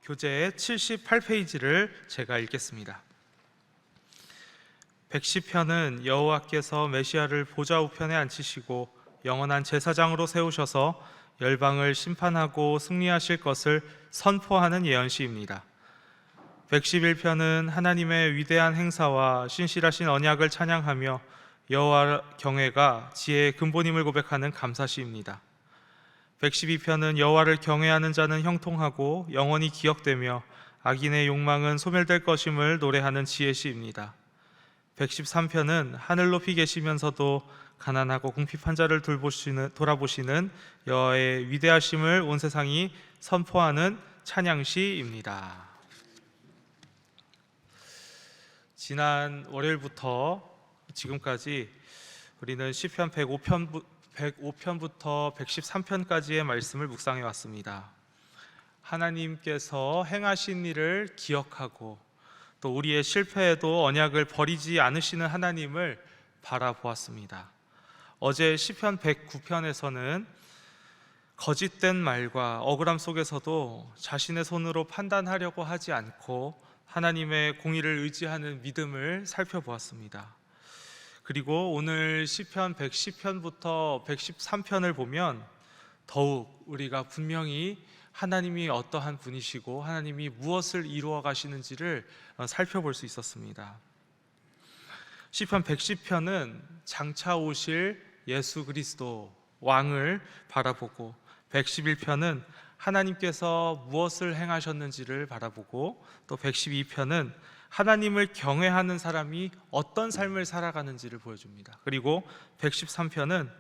교재의 78페이지를 제가 읽겠습니다. 110편은 여호와께서 메시아를 보좌 우편에 앉히시고 영원한 제사장으로 세우셔서 열방을 심판하고 승리하실 것을 선포하는 예언시입니다. 111편은 하나님의 위대한 행사와 신실하신 언약을 찬양하며 여호와 경외가 지혜의 근본임을 고백하는 감사시입니다. 112편은 여호와를 경외하는 자는 형통하고 영원히 기억되며 악인의 욕망은 소멸될 것임을 노래하는 지혜시입니다. 113편은 하늘 높이 계시면서도 가난하고 궁핍한 자를 돌아보시는 여호와의 위대하심을 온 세상이 선포하는 찬양시입니다. 지난 월요일부터 지금까지 우리는 시편 105편부터 113편까지의 말씀을 묵상해 왔습니다. 하나님께서 행하신 일을 기억하고 또 우리의 실패에도 언약을 버리지 않으시는 하나님을 바라보았습니다. 어제 시편 109편에서는 거짓된 말과 억울함 속에서도 자신의 손으로 판단하려고 하지 않고 하나님의 공의를 의지하는 믿음을 살펴보았습니다. 그리고 오늘 시편 110편부터 113편을 보면 더욱 우리가 분명히 하나님이 어떠한 분이시고 하나님이 무엇을 이루어 가시는지를 살펴볼 수 있었습니다. 시편 110편은 장차 오실 예수 그리스도 왕을 바라보고 111편은 하나님께서 무엇을 행하셨는지를 바라보고 또 112편은 하나님을 경외하는 사람이 어떤 삶을 살아가는지를 보여줍니다. 그리고 113편은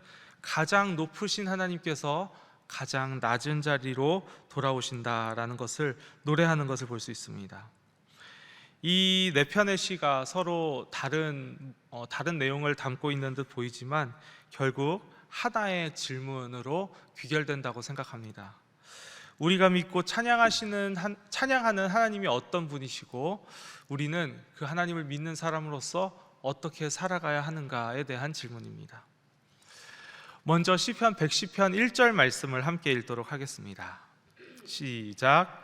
가장 높으신 하나님께서 가장 낮은 자리로 돌아오신다라는 것을 노래하는 것을 볼 수 있습니다. 이 네 편의 시가 서로 다른 내용을 담고 있는 듯 보이지만 결국 하나의 질문으로 귀결된다고 생각합니다. 우리가 믿고 찬양하는 하나님이 어떤 분이시고 우리는 그 하나님을 믿는 사람으로서 어떻게 살아가야 하는가에 대한 질문입니다. 먼저 시편 110편 1절 말씀을 함께 읽도록 하겠습니다. 시작.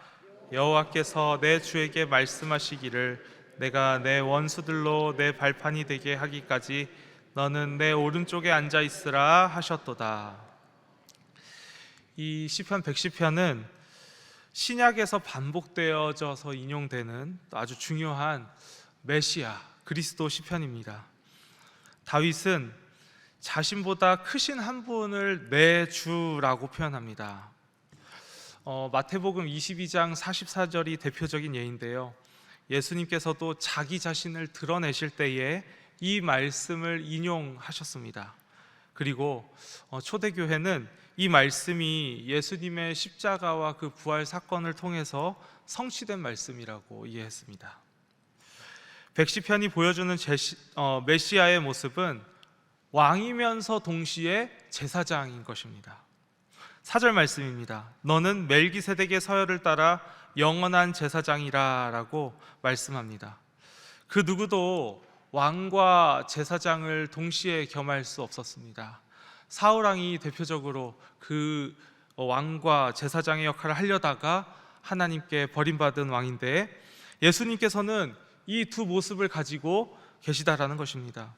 여호와께서 내 주에게 말씀하시기를 내가 내 원수들로 내 발판이 되게 하기까지 너는 내 오른쪽에 앉아 있으라 하셨도다. 이 시편 110편은 신약에서 반복되어져서 인용되는 아주 중요한 메시아 그리스도 시편입니다. 다윗은 자신보다 크신 한 분을 내 주라고 표현합니다. 마태복음 22장 44절이 대표적인 예인데요. 예수님께서도 자기 자신을 드러내실 때에 이 말씀을 인용하셨습니다. 그리고 초대교회는 이 말씀이 예수님의 십자가와 그 부활 사건을 통해서 성취된 말씀이라고 이해했습니다. 110편이 보여주는 메시아의 모습은 왕이면서 동시에 제사장인 것입니다. 4절 말씀입니다. 너는 멜기세덱의 서열을 따라 영원한 제사장이라 라고 말씀합니다. 그 누구도 왕과 제사장을 동시에 겸할 수 없었습니다. 사울왕이 대표적으로 그 왕과 제사장의 역할을 하려다가 하나님께 버림받은 왕인데 예수님께서는 이 두 모습을 가지고 계시다라는 것입니다.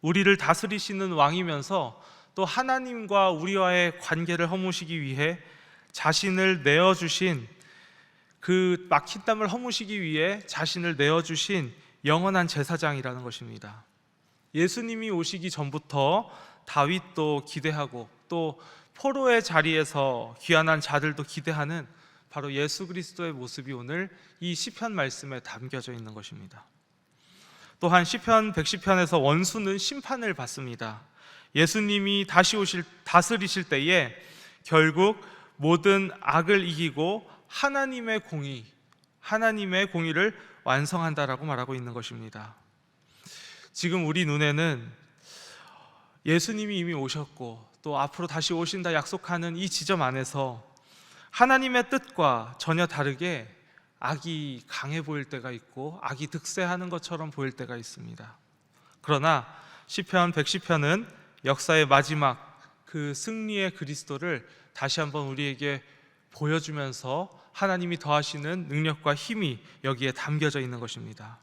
우리를 다스리시는 왕이면서 또 하나님과 우리와의 관계를 허무시기 위해 자신을 내어주신 그 막힌 땀을 허무시기 위해 자신을 내어주신 영원한 제사장이라는 것입니다. 예수님이 오시기 전부터 다윗도 기대하고 또 포로의 자리에서 귀환한 자들도 기대하는 바로 예수 그리스도의 모습이 오늘 이 시편 말씀에 담겨져 있는 것입니다. 또한 시편 110편에서 원수는 심판을 받습니다. 예수님이 다시 다스리실 때에 결국 모든 악을 이기고 하나님의 공의를 완성한다라고 말하고 있는 것입니다. 지금 우리 눈에는 예수님이 이미 오셨고 또 앞으로 다시 오신다 약속하는 이 지점 안에서 하나님의 뜻과 전혀 다르게 악이 강해 보일 때가 있고 악이 득세하는 것처럼 보일 때가 있습니다. 그러나 시편 110편은 역사의 마지막 그 승리의 그리스도를 다시 한번 우리에게 보여주면서 하나님이 더하시는 능력과 힘이 여기에 담겨져 있는 것입니다.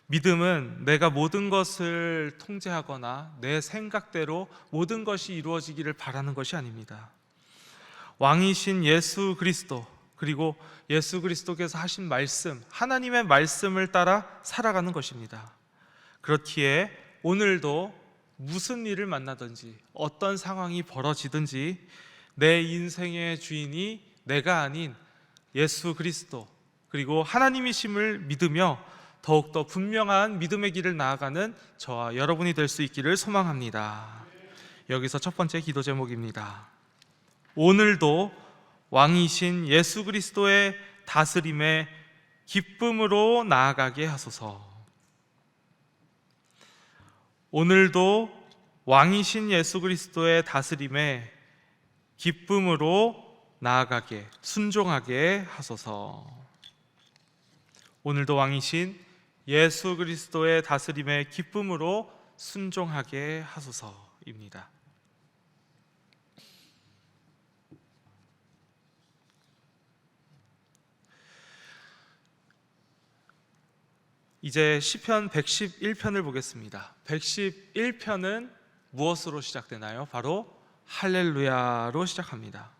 믿음은 내가 모든 것을 통제하거나 내 생각대로 모든 것이 이루어지기를 바라는 것이 아닙니다. 왕이신 예수 그리스도, 그리고 예수 그리스도께서 하신 말씀, 하나님의 말씀을 따라 살아가는 것입니다. 그렇기에 오늘도 무슨 일을 만나든지 어떤 상황이 벌어지든지 내 인생의 주인이 내가 아닌 예수 그리스도, 그리고 하나님이심을 믿으며 더욱더 분명한 믿음의 길을 나아가는 저와 여러분이 될 수 있기를 소망합니다. 여기서 첫 번째 기도 제목입니다. 오늘도 왕이신 예수 그리스도의 다스림에 기쁨으로 나아가게 하소서. 오늘도 왕이신 예수 그리스도의 다스림에 기쁨으로 나아가게, 순종하게 하소서. 오늘도 왕이신 예수 그리스도의 다스림에 기쁨으로 순종하게 하소서입니다. 이제 시편 111편을 보겠습니다. 111편은 무엇으로 시작되나요? 바로 할렐루야로 시작합니다.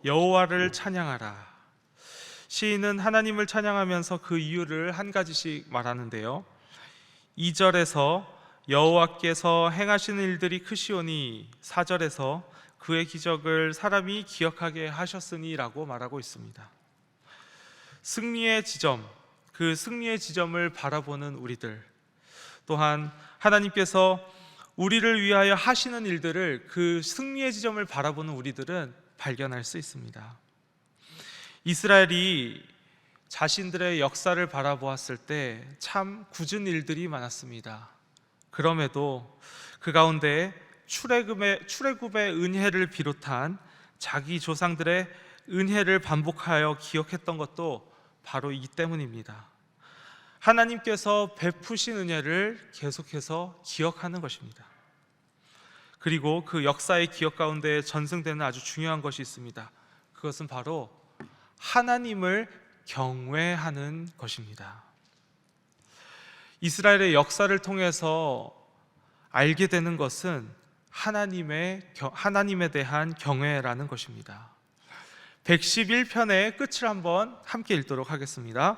여호와를 찬양하라. 시인은 하나님을 찬양하면서 그 이유를 한 가지씩 말하는데요. 2절에서 여호와께서 행하시는 일들이 크시오니, 4절에서 그의 기적을 사람이 기억하게 하셨으니 라고 말하고 있습니다. 승리의 지점, 그 승리의 지점을 바라보는 우리들, 또한 하나님께서 우리를 위하여 하시는 일들을, 그 승리의 지점을 바라보는 우리들은 발견할 수 있습니다. 이스라엘이 자신들의 역사를 바라보았을 때 참 굳은 일들이 많았습니다. 그럼에도 그 가운데 출애굽의 은혜를 비롯한 자기 조상들의 은혜를 반복하여 기억했던 것도 바로 이 때문입니다. 하나님께서 베푸신 은혜를 계속해서 기억하는 것입니다. 그리고 그 역사의 기억 가운데 전승되는 아주 중요한 것이 있습니다. 그것은 바로 하나님을 경외하는 것입니다. 이스라엘의 역사를 통해서 알게 되는 것은 하나님에 대한 경외라는 것입니다. 111편의 끝을 한번 함께 읽도록 하겠습니다.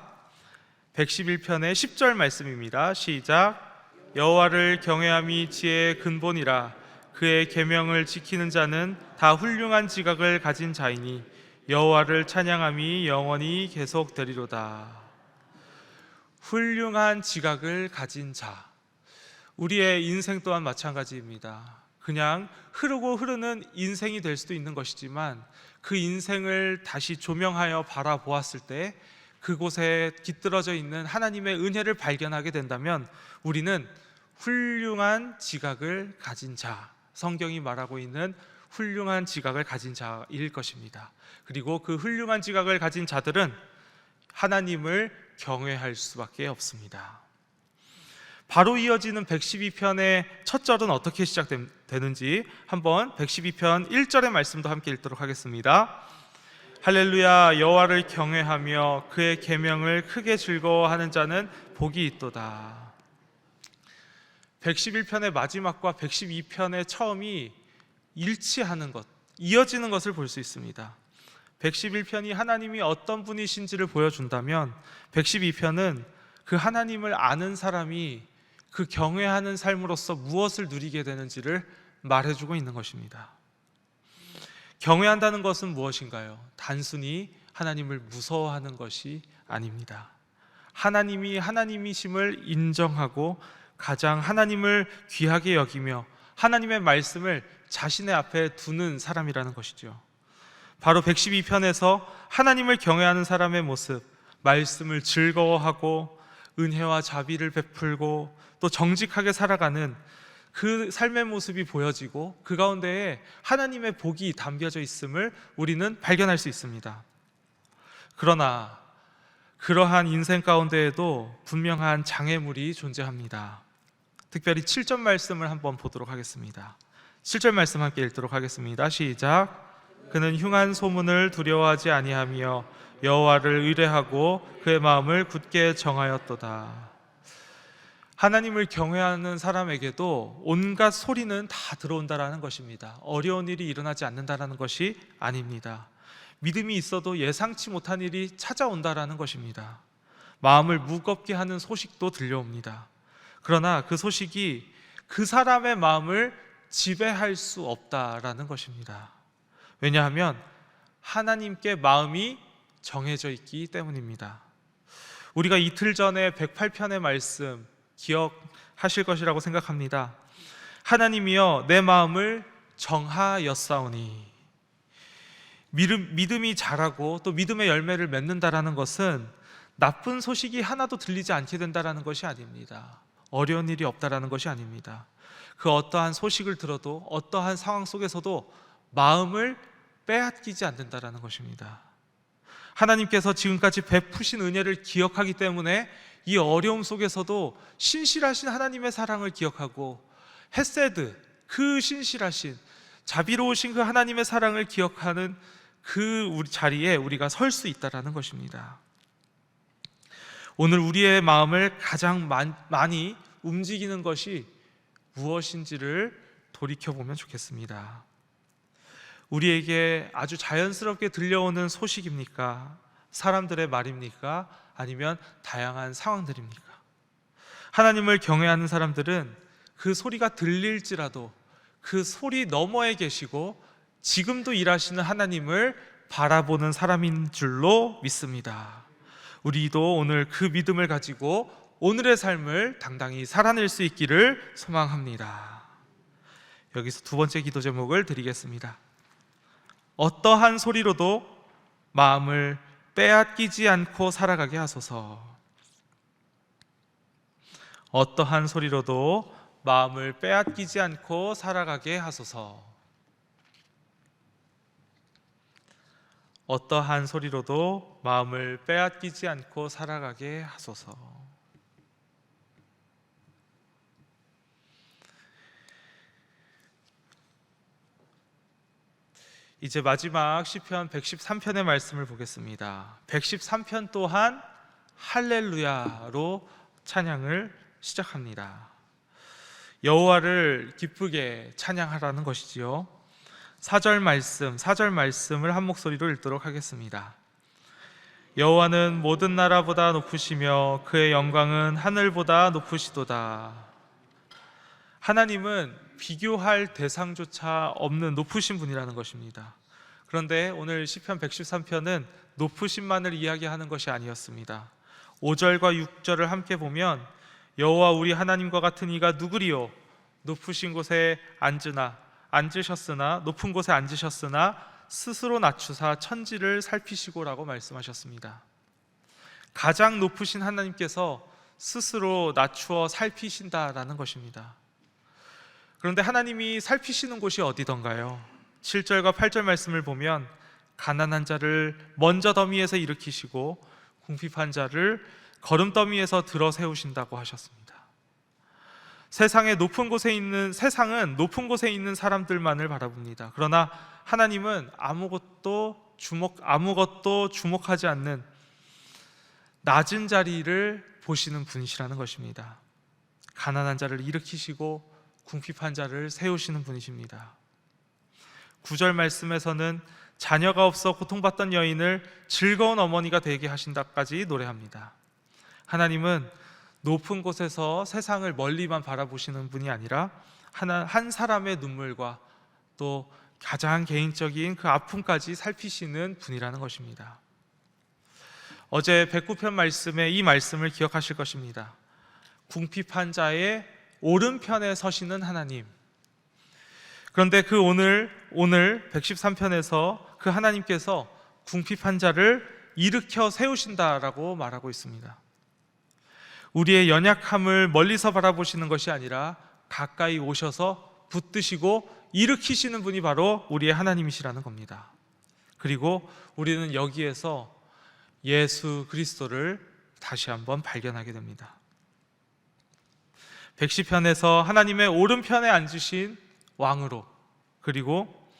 111편의 10절 말씀입니다. 시작. 여호와를 경외함이 지혜의 근본이라. 그의 계명을 지키는 자는 다 훌륭한 지각을 가진 자이니 여호와를 찬양함이 영원히 계속되리로다. 훌륭한 지각을 가진 자, 우리의 인생 또한 마찬가지입니다. 그냥 흐르고 흐르는 인생이 될 수도 있는 것이지만 그 인생을 다시 조명하여 바라보았을 때 그곳에 깃들어져 있는 하나님의 은혜를 발견하게 된다면 우리는 훌륭한 지각을 가진 자, 성경이 말하고 있는 훌륭한 지각을 가진 자일 것입니다. 그리고 그 훌륭한 지각을 가진 자들은 하나님을 경외할 수밖에 없습니다. 바로 이어지는 112편의 첫 절은 어떻게 시작되는지 한번 112편 1절의 말씀도 함께 읽도록 하겠습니다. 할렐루야. 여호와를 경외하며 그의 계명을 크게 즐거워하는 자는 복이 있도다. 111편의 마지막과 112편의 처음이 일치하는 것, 이어지는 것을 볼 수 있습니다. 111편이 하나님이 어떤 분이신지를 보여준다면 112편은 그 하나님을 아는 사람이 그 경외하는 삶으로서 무엇을 누리게 되는지를 말해주고 있는 것입니다. 경외한다는 것은 무엇인가요? 단순히 하나님을 무서워하는 것이 아닙니다. 하나님이 하나님이심을 인정하고 가장 하나님을 귀하게 여기며 하나님의 말씀을 자신의 앞에 두는 사람이라는 것이죠. 바로 112편에서 하나님을 경외하는 사람의 모습, 말씀을 즐거워하고 은혜와 자비를 베풀고 또 정직하게 살아가는 그 삶의 모습이 보여지고 그 가운데에 하나님의 복이 담겨져 있음을 우리는 발견할 수 있습니다. 그러나 그러한 인생 가운데에도 분명한 장애물이 존재합니다. 특별히 7절 말씀을 한번 보도록 하겠습니다. 7절 말씀 함께 읽도록 하겠습니다. 시작. 그는 흉한 소문을 두려워하지 아니하며 여호와를 의뢰하고 그의 마음을 굳게 정하였도다. 하나님을 경외하는 사람에게도 온갖 소리는 다 들어온다라는 것입니다. 어려운 일이 일어나지 않는다라는 것이 아닙니다. 믿음이 있어도 예상치 못한 일이 찾아온다라는 것입니다. 마음을 무겁게 하는 소식도 들려옵니다. 그러나 그 소식이 그 사람의 마음을 지배할 수 없다라는 것입니다. 왜냐하면 하나님께 마음이 정해져 있기 때문입니다. 우리가 이틀 전에 108편의 말씀 기억하실 것이라고 생각합니다. 하나님이여 내 마음을 정하였사오니. 믿음이 자라고 또 믿음의 열매를 맺는다라는 것은 나쁜 소식이 하나도 들리지 않게 된다라는 것이 아닙니다. 어려운 일이 없다라는 것이 아닙니다. 그 어떠한 소식을 들어도 어떠한 상황 속에서도 마음을 빼앗기지 않는다라는 것입니다. 하나님께서 지금까지 베푸신 은혜를 기억하기 때문에 이 어려움 속에서도 신실하신 하나님의 사랑을 기억하고 헤세드, 그 신실하신 자비로우신 그 하나님의 사랑을 기억하는 그 우리 자리에 우리가 설 수 있다라는 것입니다. 오늘 우리의 마음을 가장 많이 움직이는 것이 무엇인지를 돌이켜보면 좋겠습니다. 우리에게 아주 자연스럽게 들려오는 소식입니까? 사람들의 말입니까? 아니면 다양한 상황들입니까? 하나님을 경외하는 사람들은 그 소리가 들릴지라도 그 소리 너머에 계시고 지금도 일하시는 하나님을 바라보는 사람인 줄로 믿습니다. 우리도 오늘 그 믿음을 가지고 오늘의 삶을 당당히 살아낼 수 있기를 소망합니다. 여기서 두 번째 기도 제목을 드리겠습니다. 어떠한 소리로도 마음을 빼앗기지 않고 살아가게 하소서. 어떠한 소리로도 마음을 빼앗기지 않고 살아가게 하소서. 어떠한 소리로도 마음을 빼앗기지 않고 살아가게 하소서. 이제 마지막 시편 113편의 말씀을 보겠습니다. 113편 또한 할렐루야로 찬양을 시작합니다. 여호와를 기쁘게 찬양하라는 것이지요. 4절 말씀을 한 목소리로 읽도록 하겠습니다. 여호와는 모든 나라보다 높으시며 그의 영광은 하늘보다 높으시도다. 하나님은 비교할 대상조차 없는 높으신 분이라는 것입니다. 그런데 오늘 시편 113편은 높으심만을 이야기하는 것이 아니었습니다. 5절과 6절을 함께 보면 여호와 우리 하나님과 같은 이가 누구리요? 높으신 곳에 앉으셨으나 높은 곳에 앉으셨으나 스스로 낮추사 천지를 살피시고라고 말씀하셨습니다. 가장 높으신 하나님께서 스스로 낮추어 살피신다라는 것입니다. 그런데 하나님이 살피시는 곳이 어디던가요? 7절과 8절 말씀을 보면 가난한 자를 먼저 더미에서 일으키시고 궁핍한 자를 거름더미에서 들어 세우신다고 하셨습니다. 세상은 높은 곳에 있는 사람들만을 바라봅니다. 그러나 하나님은 아무것도 주목하지 않는 낮은 자리를 보시는 분이시라는 것입니다. 가난한 자를 일으키시고 궁핍한 자를 세우시는 분이십니다. 9절 말씀에서는 자녀가 없어 고통받던 여인을 즐거운 어머니가 되게 하신다까지 노래합니다. 하나님은 높은 곳에서 세상을 멀리만 바라보시는 분이 아니라 한 사람의 눈물과 또 가장 개인적인 그 아픔까지 살피시는 분이라는 것입니다. 어제 109편 말씀에 이 말씀을 기억하실 것입니다. 궁핍한 자의 오른편에 서시는 하나님. 그런데 그 오늘 113편에서 그 하나님께서 궁핍한 자를 일으켜 세우신다라고 말하고 있습니다. 우리의 연약함을 멀리서 바라보시는 것이 아니라 가까이 오셔서 붙드시고 일으키시는 분이 바로 우리의 하나님이시라는 겁니다. 그리고 우리는 여기에서 예수 그리스도를 다시 한번 발견하게 됩니다. 110편에서 하나님의 오른편에 앉으신 왕으로, 그리고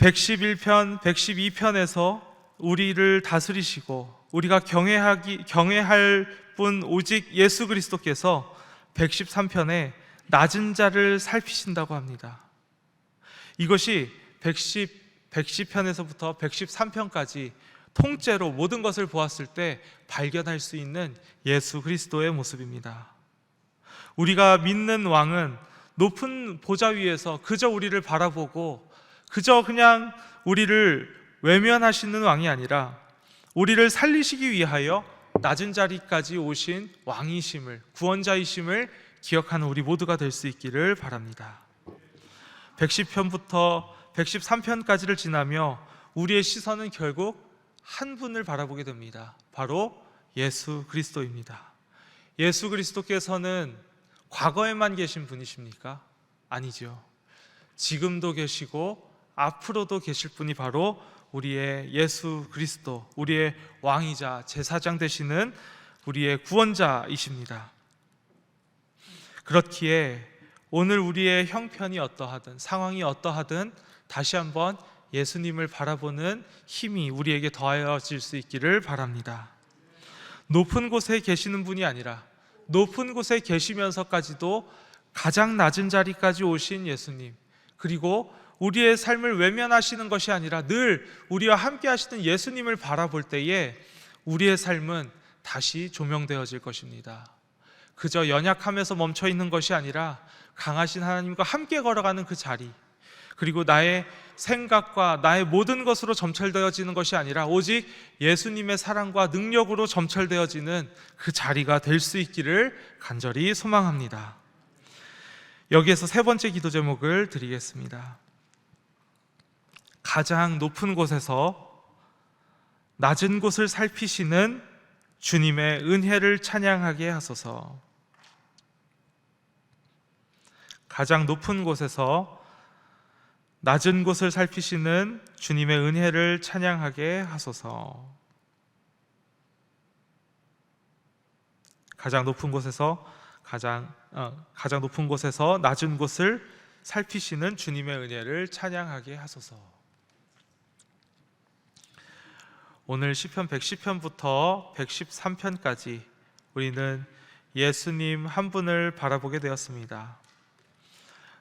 111편, 112편에서 우리를 다스리시고 우리가 경외할 분 오직 예수 그리스도께서 113편에 낮은 자를 살피신다고 합니다. 이것이 110편에서부터 113편까지 통째로 모든 것을 보았을 때 발견할 수 있는 예수 그리스도의 모습입니다. 우리가 믿는 왕은 높은 보좌 위에서 그저 우리를 바라보고 그저 그냥 우리를 외면하시는 왕이 아니라 우리를 살리시기 위하여 낮은 자리까지 오신 왕이심을, 구원자이심을 기억하는 우리 모두가 될 수 있기를 바랍니다. 110편부터 113편까지를 지나며 우리의 시선은 결국 한 분을 바라보게 됩니다. 바로 예수 그리스도입니다. 예수 그리스도께서는 과거에만 계신 분이십니까? 아니죠. 지금도 계시고 앞으로도 계실 분이 바로 우리의 예수 그리스도, 우리의 왕이자 제사장 되시는 우리의 구원자이십니다. 그렇기에 오늘 우리의 형편이 어떠하든 상황이 어떠하든 다시 한번 예수님을 바라보는 힘이 우리에게 더하여질 수 있기를 바랍니다. 높은 곳에 계시는 분이 아니라 높은 곳에 계시면서까지도 가장 낮은 자리까지 오신 예수님, 그리고 우리의 삶을 외면하시는 것이 아니라 늘 우리와 함께 하시는 예수님을 바라볼 때에 우리의 삶은 다시 조명되어질 것입니다. 그저 연약함에서 멈춰 있는 것이 아니라 강하신 하나님과 함께 걸어가는 그 자리, 그리고 나의 생각과 나의 모든 것으로 점철되어지는 것이 아니라 오직 예수님의 사랑과 능력으로 점철되어지는 그 자리가 될 수 있기를 간절히 소망합니다. 여기에서 세 번째 기도 제목을 드리겠습니다. 가장 높은 곳에서 낮은 곳을 살피시는 주님의 은혜를 찬양하게 하소서. 가장 높은 곳에서 낮은 곳을 살피시는 주님의 은혜를 찬양하게 하소서. 가장 높은 곳에서 낮은 곳을 살피시는 주님의 은혜를 찬양하게 하소서. 오늘 시편 110편부터 113편까지 우리는 예수님 한 분을 바라보게 되었습니다.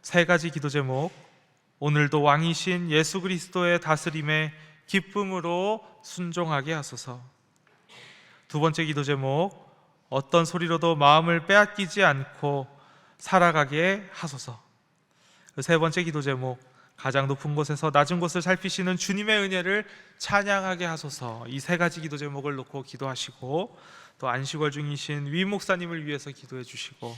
세 가지 기도 제목, 오늘도 왕이신 예수 그리스도의 다스림에 기쁨으로 순종하게 하소서. 두 번째 기도 제목, 어떤 소리로도 마음을 빼앗기지 않고 살아가게 하소서. 세 번째 기도 제목, 가장 높은 곳에서 낮은 곳을 살피시는 주님의 은혜를 찬양하게 하소서. 이 세 가지 기도 제목을 놓고 기도하시고, 또 안식월 중이신 위 목사님을 위해서 기도해 주시고,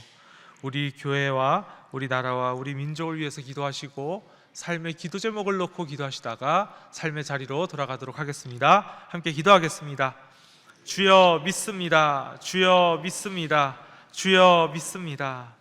우리 교회와 우리 나라와 우리 민족을 위해서 기도하시고, 삶의 기도 제목을 놓고 기도하시다가 삶의 자리로 돌아가도록 하겠습니다. 함께 기도하겠습니다. 주여 믿습니다. 주여 믿습니다. 주여 믿습니다.